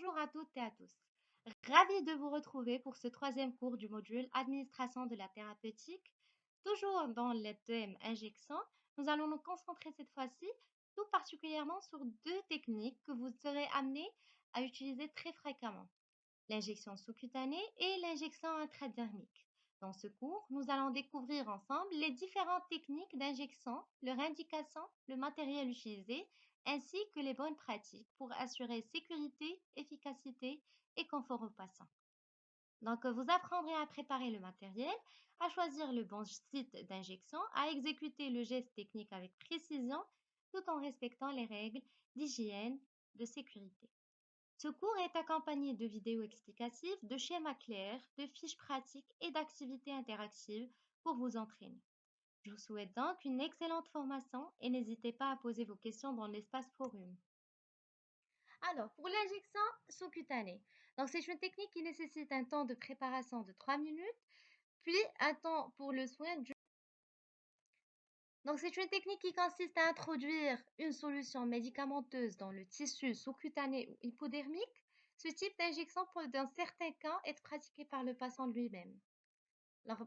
Bonjour à toutes et à tous. Ravi de vous retrouver pour ce troisième cours du module Administration de la thérapeutique. Toujours dans le thème injection, nous allons nous concentrer cette fois-ci tout particulièrement sur deux techniques que vous serez amenés à utiliser très fréquemment, l'injection sous-cutanée et l'injection intradermique. Dans ce cours, nous allons découvrir ensemble les différentes techniques d'injection, leur indication, le matériel utilisé, ainsi que les bonnes pratiques pour assurer sécurité, efficacité et confort aux patients. Donc, vous apprendrez à préparer le matériel, à choisir le bon site d'injection, à exécuter le geste technique avec précision, tout en respectant les règles d'hygiène, de sécurité. Ce cours est accompagné de vidéos explicatives, de schémas clairs, de fiches pratiques et d'activités interactives pour vous entraîner. Je vous souhaite donc une excellente formation et n'hésitez pas à poser vos questions dans l'espace forum. Alors, pour l'injection sous-cutanée, donc c'est une technique qui nécessite un temps de préparation de 3 minutes, puis un temps pour le soin du... Donc, c'est une technique qui consiste à introduire une solution médicamenteuse dans le tissu sous-cutané ou hypodermique. Ce type d'injection peut, dans certains cas, être pratiqué par le patient lui-même. Donc,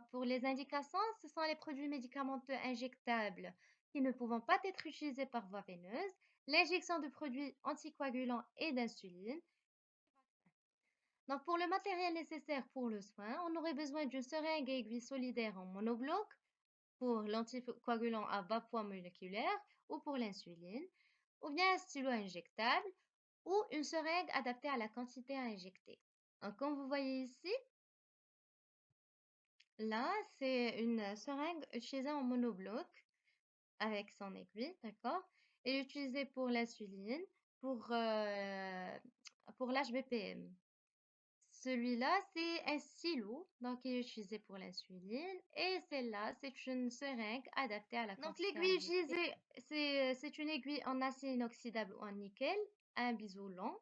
pour les indications, ce sont les produits médicamenteux injectables qui ne pouvant pas être utilisés par voie veineuse, l'injection de produits anticoagulants et d'insuline. Donc, pour le matériel nécessaire pour le soin, on aurait besoin d'une seringue et aiguille solidaire en monobloc pour l'anticoagulant à bas poids moléculaire ou pour l'insuline, ou bien un stylo injectable ou une seringue adaptée à la quantité à injecter. Donc, comme vous voyez ici, là, c'est une seringue utilisée en monobloc avec son aiguille, d'accord? Et utilisée pour l'insuline, pour l'HBPM. Celui-là, c'est un stylo, donc il est utilisé pour l'insuline. Et celle-là, c'est une seringue adaptée à la quantité. Donc l'aiguille utilisée, c'est une aiguille en acier inoxydable ou en nickel, un biseau long.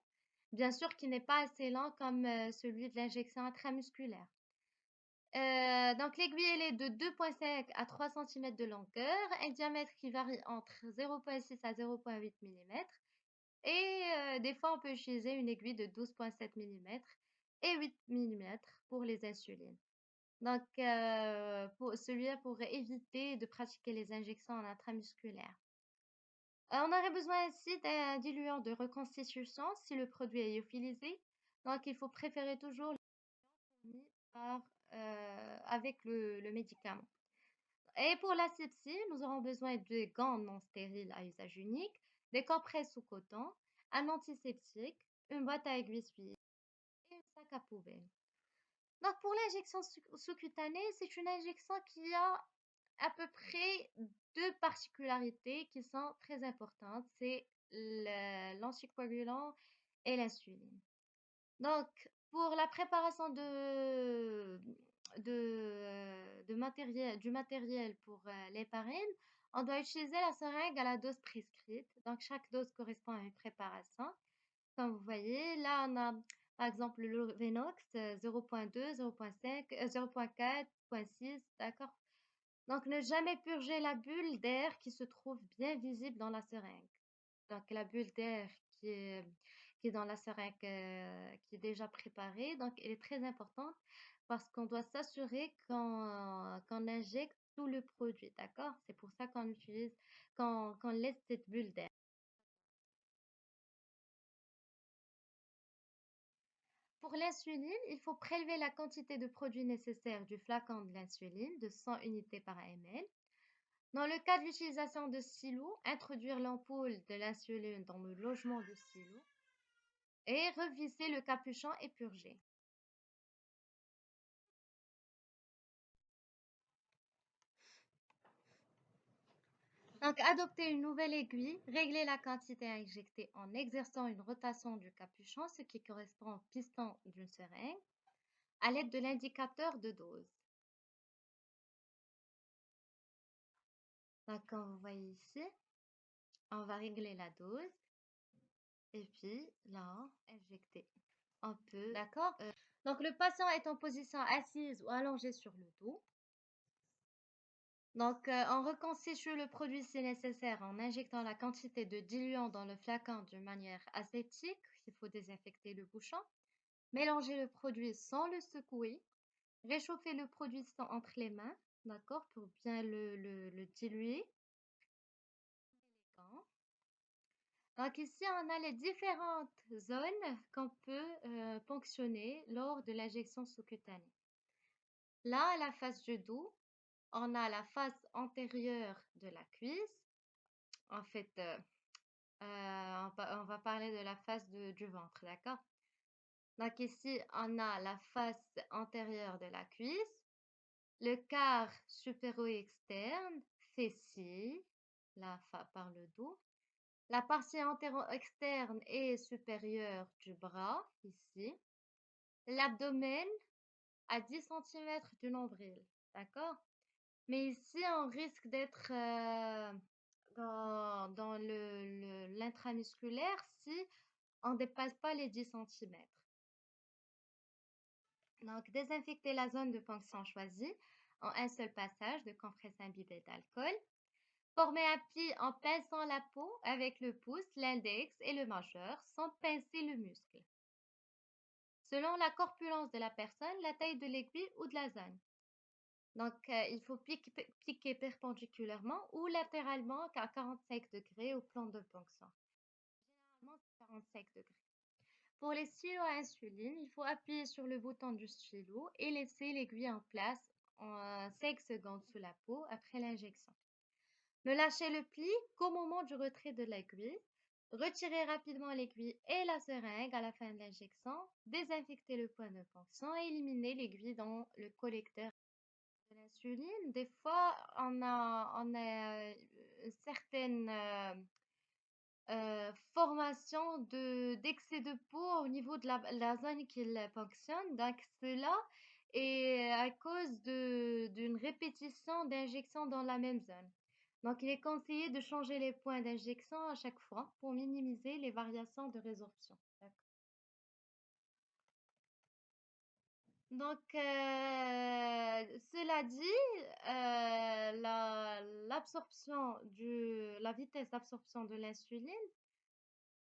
Bien sûr, qui n'est pas assez lent comme celui de l'injection intramusculaire. Donc l'aiguille, elle est de 2,5 à 3 cm de longueur, un diamètre qui varie entre 0,6 à 0,8 mm. Et des fois, on peut utiliser une aiguille de 12,7 mm et 8 mm pour les insulines. Donc, celui-là pour éviter de pratiquer les injections en intramusculaire. On aurait besoin aussi d'un diluant de reconstitution si le produit est lyophilisé. Donc, il faut préférer toujours les fournis avec le médicament. Et pour l'asepsie, nous aurons besoin de gants non stériles à usage unique, des compresses sous coton, un antiseptique, une boîte à aiguilles suivie et un sac à poubelle. Donc pour l'injection sous-cutanée, c'est une injection qui a à peu près deux particularités qui sont très importantes. C'est l'anticoagulant et l'insuline. Donc pour la préparation du matériel pour l'héparine, on doit utiliser la seringue à la dose prescrite. Donc, chaque dose correspond à une préparation. Comme vous voyez, là, on a par exemple le Venox 0,2, 0,5, 0,4, 0,6, d'accord? Donc, ne jamais purger la bulle d'air qui se trouve bien visible dans la seringue. Donc, la bulle d'air qui est dans la seringue qui est déjà préparée. Donc, elle est très importante parce qu'on doit s'assurer qu'on injecte tout le produit, d'accord? C'est pour ça qu'on laisse cette bulle d'air. Pour l'insuline, il faut prélever la quantité de produit nécessaire du flacon de l'insuline de 100 unités par ml. Dans le cas de l'utilisation de stylo, introduire l'ampoule de l'insuline dans le logement du stylo et revisser le capuchon et purger. Donc, adopter une nouvelle aiguille, régler la quantité à injecter en exerçant une rotation du capuchon, ce qui correspond au piston d'une seringue, à l'aide de l'indicateur de dose. Donc, comme vous voyez ici, on va régler la dose et puis là, injecter un peu, d'accord? Donc, le patient est en position assise ou allongé sur le dos. Donc, on reconstitue le produit si nécessaire en injectant la quantité de diluant dans le flacon d'une manière aseptique. Il faut désinfecter le bouchon. Mélanger le produit sans le secouer. Réchauffer le produit entre les mains, d'accord, pour bien le diluer. Donc ici, on a les différentes zones qu'on peut ponctionner lors de l'injection sous-cutanée. Là, à la face du dos, on a la face antérieure de la cuisse. En fait, on va parler de la face du ventre, d'accord? Donc ici, on a la face antérieure de la cuisse, le quart supéro-externe, fessier, là par le dos, la partie antéro-externe et supérieure du bras, ici, l'abdomen à 10 cm du nombril, d'accord? Mais ici, on risque d'être dans l'intramusculaire si on ne dépasse pas les 10 cm. Donc, désinfecter la zone de ponction choisie en un seul passage de compresse imbibée d'alcool. Former un pli en pinçant la peau avec le pouce, l'index et le majeur sans pincer le muscle. Selon la corpulence de la personne, la taille de l'aiguille ou de la zone. Donc, il faut piquer perpendiculairement ou latéralement à 45 degrés au plan de ponction. Généralement, 45 degrés. Pour les stylos à insuline, il faut appuyer sur le bouton du stylo et laisser l'aiguille en place en 5 secondes sous la peau après l'injection. Ne lâchez le pli qu'au moment du retrait de l'aiguille. Retirez rapidement l'aiguille et la seringue à la fin de l'injection. Désinfectez le point de ponction et éliminez l'aiguille dans le collecteur de l'insuline. Des fois, on a une certaine formation d'excès de peau au niveau de la zone qu'il fonctionne. Donc, cela est à cause d'une répétition d'injection dans la même zone. Donc, il est conseillé de changer les points d'injection à chaque fois pour minimiser les variations de résorption. Donc, cela dit, la vitesse d'absorption de l'insuline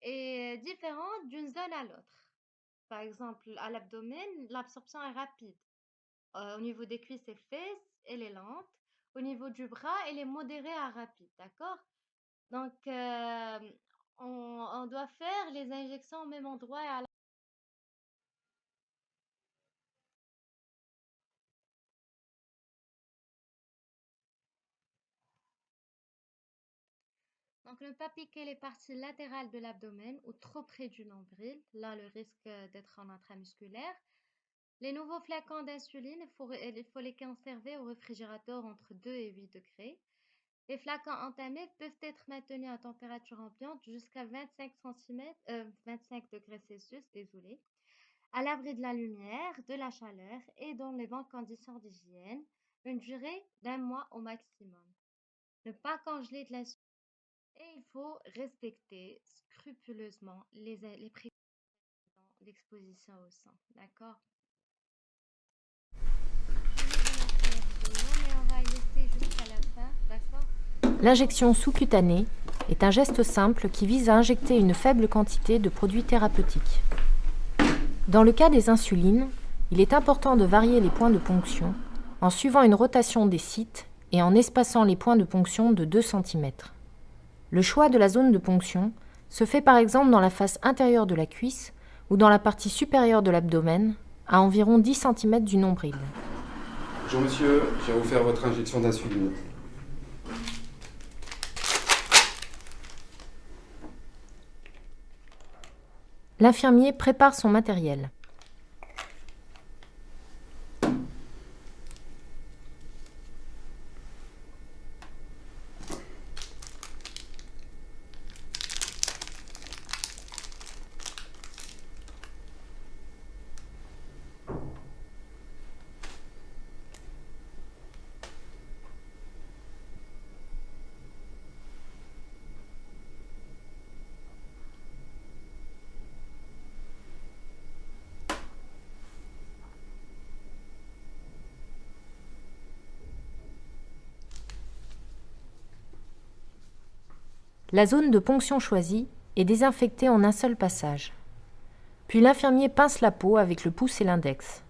est différente d'une zone à l'autre. Par exemple, à l'abdomen, l'absorption est rapide. Au niveau des cuisses et fesses, elle est lente. Au niveau du bras, elle est modérée à rapide, d'accord? Donc, on doit faire les injections au même endroit et à la... Donc, ne pas piquer les parties latérales de l'abdomen ou trop près du nombril. Là, le risque d'être en intramusculaire. Les nouveaux flacons d'insuline, il faut les conserver au réfrigérateur entre 2 et 8 degrés. Les flacons entamés peuvent être maintenus à température ambiante jusqu'à 25 degrés Celsius, désolé, à l'abri de la lumière, de la chaleur et dans les bonnes conditions d'hygiène, une durée d'1 mois au maximum. Ne pas congeler de l'insuline et il faut respecter scrupuleusement les précautions d'exposition au sang. D'accord? Mais on va y laisser jusqu'à la fin. D'accord? L'injection sous-cutanée est un geste simple qui vise à injecter une faible quantité de produits thérapeutiques. Dans le cas des insulines, il est important de varier les points de ponction en suivant une rotation des sites et en espaçant les points de ponction de 2 cm. Le choix de la zone de ponction se fait par exemple dans la face intérieure de la cuisse ou dans la partie supérieure de l'abdomen, à environ 10 cm du nombril. Bonjour monsieur, je vais vous faire votre injection d'insuline. L'infirmier prépare son matériel. La zone de ponction choisie est désinfectée en un seul passage. Puis l'infirmier pince la peau avec le pouce et l'index.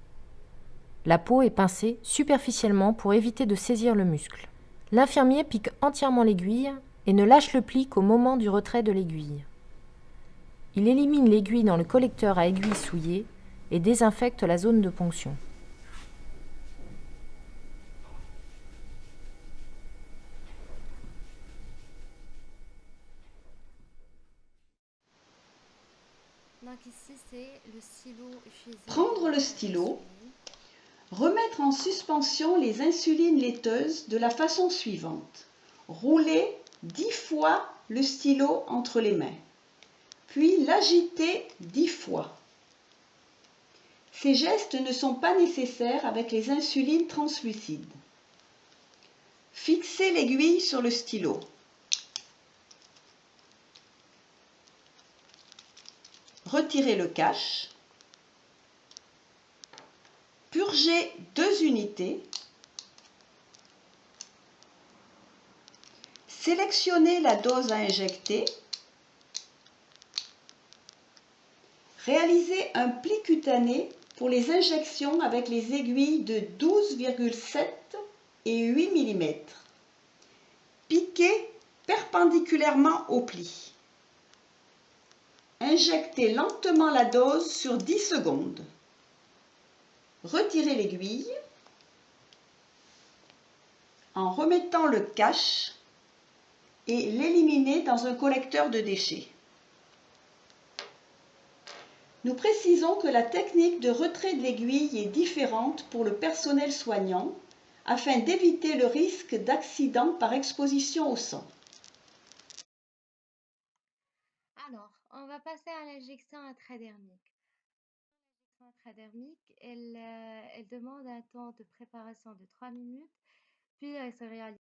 La peau est pincée superficiellement pour éviter de saisir le muscle. L'infirmier pique entièrement l'aiguille et ne lâche le pli qu'au moment du retrait de l'aiguille. Il élimine l'aiguille dans le collecteur à aiguille souillée et désinfecte la zone de ponction. Donc ici, c'est le stylo utilisé. Prendre le stylo, remettre en suspension les insulines laiteuses de la façon suivante. Rouler 10 fois le stylo entre les mains, puis l'agiter 10 fois. Ces gestes ne sont pas nécessaires avec les insulines translucides. Fixez l'aiguille sur le stylo. Retirez le cache. Purgez 2 unités. Sélectionnez la dose à injecter. Réalisez un pli cutané pour les injections avec les aiguilles de 12,7 et 8 mm. Piquez perpendiculairement au pli. Injectez lentement la dose sur 10 secondes. Retirez l'aiguille en remettant le cache et l'éliminez dans un collecteur de déchets. Nous précisons que la technique de retrait de l'aiguille est différente pour le personnel soignant afin d'éviter le risque d'accident par exposition au sang. Alors, on va passer à l'injection intradermique. L'injection intradermique, elle demande un temps de préparation de 3 minutes, puis elle se réalise.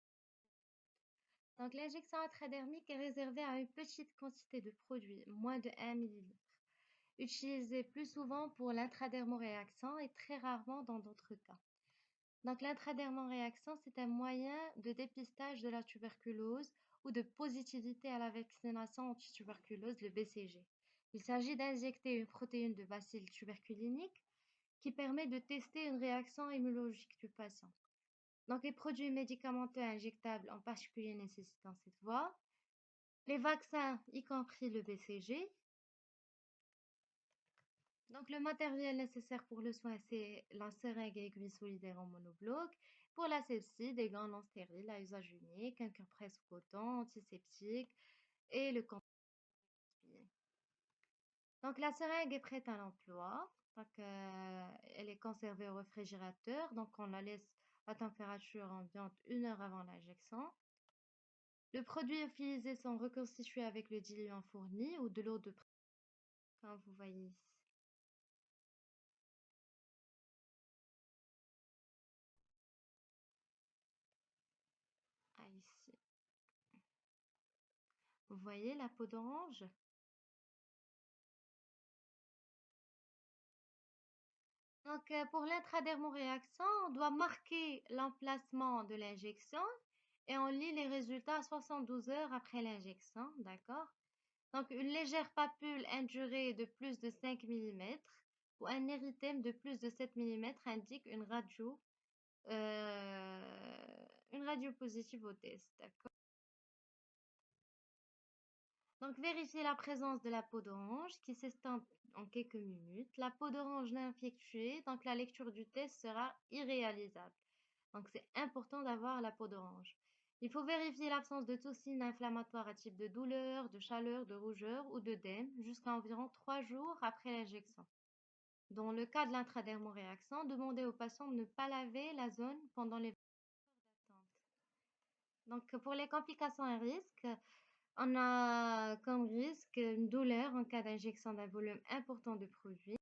Donc, l'injection intradermique est réservée à une petite quantité de produit, moins de 1 ml. Utilisée plus souvent pour l'intradermoréaction et très rarement dans d'autres cas. Donc, l'intradermoréaction, c'est un moyen de dépistage de la tuberculose ou de positivité à la vaccination anti-tuberculose, le BCG. Il s'agit d'injecter une protéine de bacille tuberculinique qui permet de tester une réaction immunologique du patient. Donc, les produits médicamenteux injectables en particulier nécessitant cette voie, les vaccins, y compris le BCG. Donc, le matériel nécessaire pour le soin, c'est la seringue et aiguille solidaire en monobloc. Pour la sepsie, des gants non stériles à usage unique, un compresse coton, antiseptique et le comprimé. Donc, la seringue est prête à l'emploi. Donc, elle est conservée au réfrigérateur. Donc, on la laisse à température ambiante 1 heure avant l'injection. Les produits utilisés sont reconstitués avec le diluant fourni ou de l'eau de pression, comme vous voyez ici. Ah, ici. Vous voyez la peau d'orange? Donc, pour l'intradermoréaction, on doit marquer l'emplacement de l'injection et on lit les résultats 72 heures après l'injection, d'accord? Donc, une légère papule indurée de plus de 5 mm ou un érythème de plus de 7 mm indique une radio positive au test, d'accord? Donc, vérifiez la présence de la peau d'orange qui s'estompe en quelques minutes. La peau d'orange non infectuée, donc la lecture du test sera irréalisable. Donc, c'est important d'avoir la peau d'orange. Il faut vérifier l'absence de tout signe inflammatoire à type de douleur, de chaleur, de rougeur ou d'œdème jusqu'à environ 3 jours après l'injection. Dans le cas de l'intradermoréaction, demandez au patient de ne pas laver la zone pendant les 20 heures d'attente. Donc, pour les complications à risque, on a comme risque une douleur en cas d'injection d'un volume important de produit.